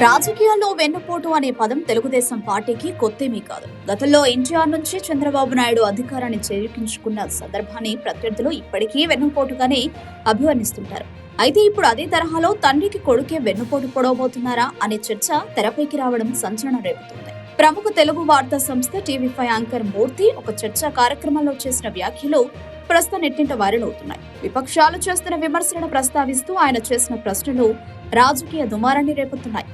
రాజకీయాల్లో వెన్నుపోటు అనే పదం తెలుగుదేశం పార్టీకి కొత్తేమీ కాదు. గతంలో ఎన్టీఆర్ నుంచి చంద్రబాబు నాయుడు అధికారాన్ని చేజిక్కించుకున్న సందర్భాన్ని ప్రత్యర్థులు ఇప్పటికీ వెన్నుపోటుగానే అభివర్ణిస్తుంటారు. అయితే ఇప్పుడు అదే తరహాలో తండ్రికి కొడుకే వెన్నుపోటు పొడవబోతున్నారా అనే చర్చ తెరపైకి రావడం సంచలనం రేపుతుంది. ప్రముఖ తెలుగు వార్తా సంస్థ టీవీ5 యాంకర్ మూర్తి ఒక చర్చా కార్యక్రమంలో చేసిన వ్యాఖ్యలు ప్రస్తుతం నెట్టింట వైరల్ అవుతున్నాయి. విపక్షాలు చేస్తున్న విమర్శలను ప్రస్తావిస్తూ ఆయన చేసిన ప్రశ్నలు రాజకీయ దుమారాన్ని రేపుతున్నాయి.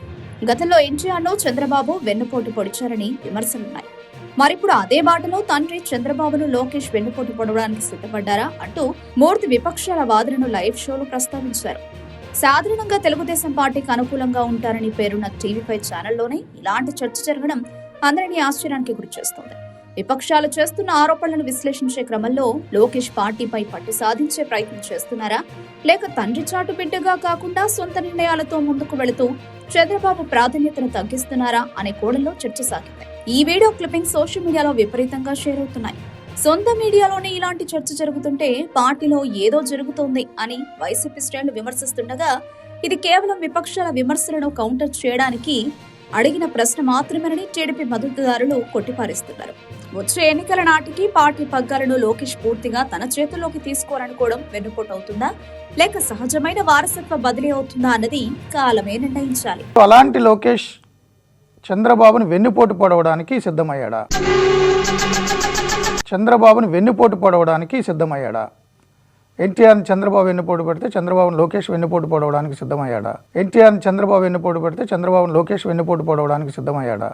గతంలో ఎన్టీఆర్ను చంద్రబాబు వెన్నుపోటు పొడిచారని విమర్శలున్నాయి. మరిప్పుడు అదే బాటలో తండ్రి చంద్రబాబును లోకేష్ వెన్నుపోటు పొడవడానికి సిద్ధపడ్డారా అంటూ మూర్తి విపక్షాల వాదనను లైవ్ షోలో ప్రస్తావించారు. సాధారణంగా తెలుగుదేశం పార్టీకి అనుకూలంగా ఉంటారని పేరున్న టీవీ5 ఛానల్లోనే ఇలాంటి చర్చ జరగడం అందరినీ ఆశ్చర్యానికి గురిచేస్తోంది. విపక్షాలు చేస్తున్న ఆరోపణలను విశ్లేషించే క్రమంలో లోకేష్ పార్టీపై పట్టు సాధించే ప్రయత్నం చేస్తున్నారా, లేక తండ్రి చాటు బిడ్డగా కాకుండా సొంత నిర్ణయాలతో ముందుకు వెళుతూ చంద్రబాబు ప్రాధాన్యతను తగ్గిస్తున్నారా అనే కోణంలో చర్చ సాగింది. ఈ వీడియో క్లిప్పింగ్ సోషల్ మీడియాలో విపరీతంగా షేర్ అవుతున్నాయి. సొంత మీడియాలోనే ఇలాంటి చర్చ జరుగుతుంటే పార్టీలో ఏదో జరుగుతోంది అని వైసీపీ శ్రేణులు విమర్శిస్తుండగా, ఇది కేవలం విపక్షాల విమర్శలను కౌంటర్ చేయడానికి అడిగిన ప్రశ్న మాత్రమేనని టీడీపీ మద్దతుదారులు కొట్టిపారేస్తున్నారు. వచ్చే ఎన్నికల నాటికి పార్టీ పగ్గాలను లోకేష్ పూర్తిగా తన చేతుల్లోకి తీసుకోవాలనుకోవడం వెన్నుపోటు అవుతుందా, లేక సహజమైన వారసత్వ బదిలీ అవుతుందా అన్నది కాలమే నిర్ణయించాలి. అలాంటి లోకేష్ చంద్రబాబును వెన్నుపోటు పొడవడానికి సిద్ధమయ్యాడా? చంద్రబాబును వెన్నుపోటు పొడవడానికి సిద్ధమయ్యాడా? ఎన్టీఆర్ని చంద్రబాబు వెన్నుపోటు పెడితే చంద్రబాబును లోకేష్ వెన్నుపోటు పొడవడానికి సిద్ధమయ్యాడా? ఎన్టీఆర్ని చంద్రబాబు వెన్నుపోటు పెడితే చంద్రబాబును లోకేష్ వెన్నుపోటు పొడవడానికి సిద్ధమయ్యాడా?